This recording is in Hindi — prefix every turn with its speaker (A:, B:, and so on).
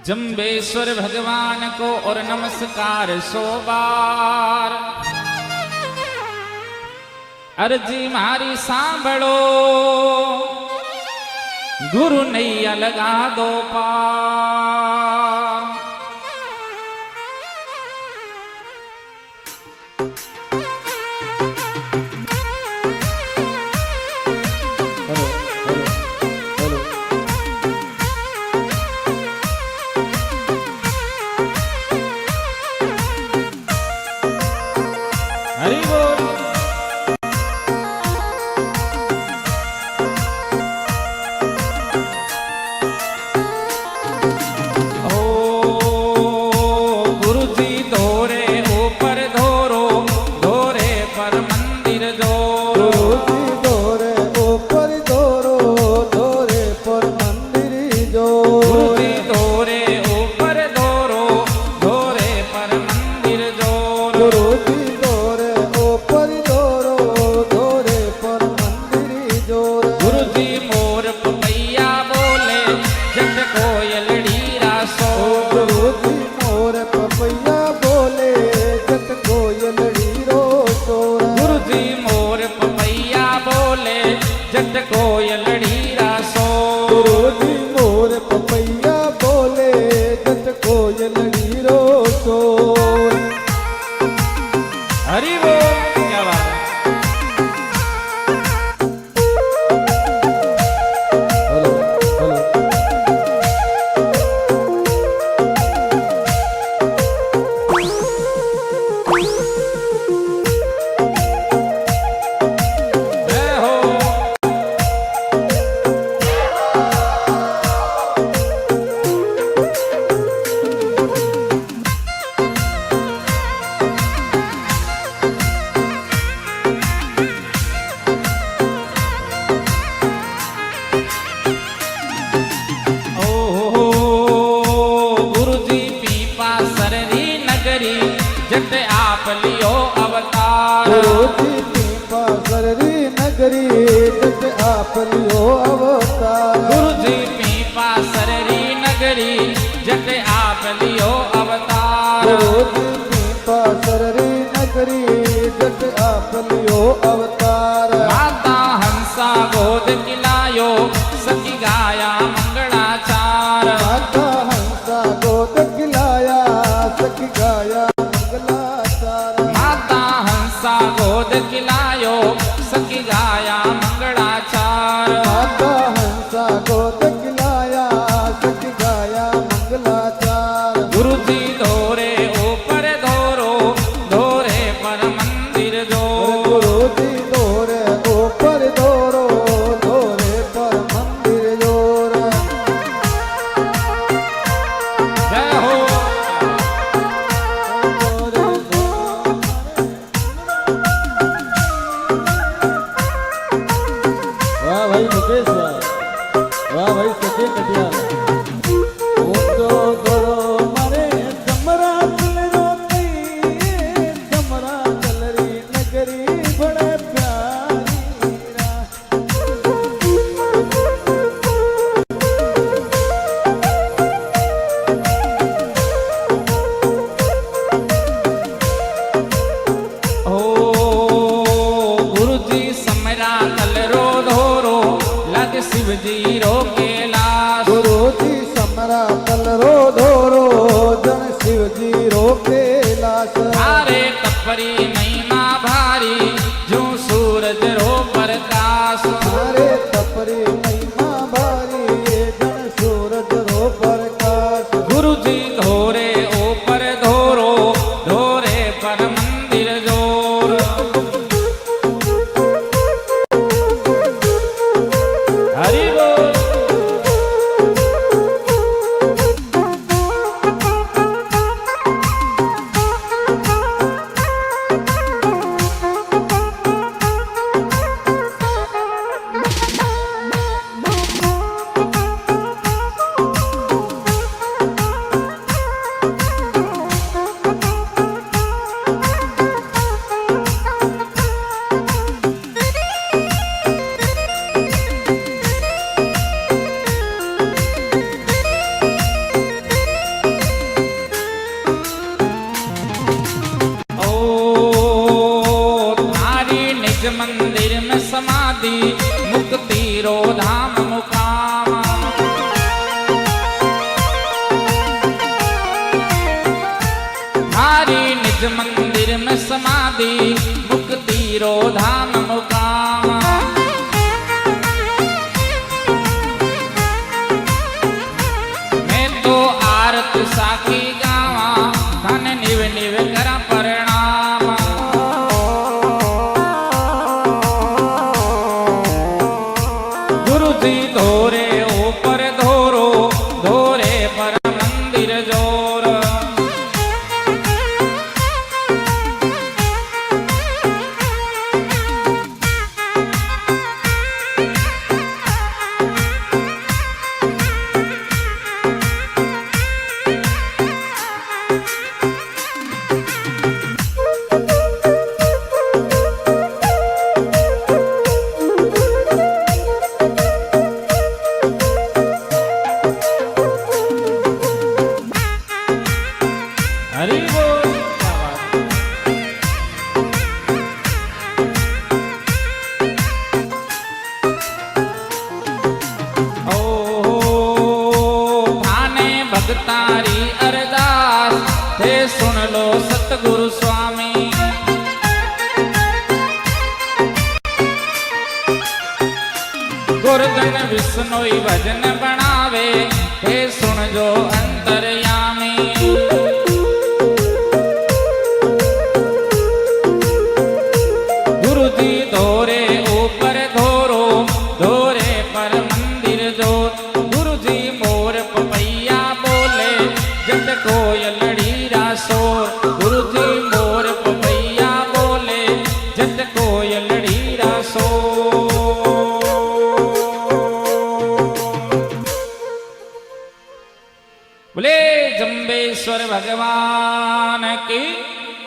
A: जम्बेश्वर भगवान को और नमस्कार 100 बार। अर्जी मारी सांभळो, गुरु नैया लगा दो पार। हरि बोल। जट आप लियो अवतार,
B: नगरी जट आप लियो अवतार।
A: गुरु जी पीपा सररी नगरी जट आप लियो अवतार।
B: गुरु जी पीपा सररी नगरी जट आप लियो अवतार।
A: माता हंसा गोद किलायो सखी गाया मंगलाचार।
B: माता हंसा गोद किलाया सखी गाया
A: गोद किलायो सखी गाया मंगलाचार।
B: माता हंसा गोद किलाया सखी गाया मंगलाचार।
A: गुरु जी धोरे ऊपर धोरो, धोरे पर मंदिर जो।
B: गुरु जी धोरे ऊपर धोरो, धोरे पर मंदिर जोर।
A: जय हो।
B: भाई मुकेश वाह भाई सचिन कटिया।
A: शिव जी रो कैलाश।
B: गुरु जी समरा तल रो धोरो जन शिव जी रो कैलाश।
A: अरे तपरी महिमा भारी जो सूरज रो प्रकाश।
B: अरे तपरी महिमा भारी जन सूरज रो प्रकाश।
A: गुरु जी धोरे ऊपर धोरो, धोरे पर मंदिर जोर। हरि बोल। समाधि मुक्ति रो धाम मुकाम। मैं तो आरत साखी गावा धन निव निव करा प्रणाम। गुरु जी धोरे ऊपर धोरो धोरे पर मंदिर जोर। हरि बोल। क्या बात है। ओ भाने भगतारी अरदास थे सुन लो सतगुरु स्वामी। गुरदन विष्णोई भजन बनावे हे सुन जो अंतरयामी। गुरु जी धोरे ऊपर धोरो धोरे पर मंदिर जोर। गुरु जी मोर पपैया बोले जट कोयलड़ी रा शोर। गुरु जी मोर पपैया बोले जट कोयलड़ी रा शोर। बोले जम्बेश्वर भगवान की।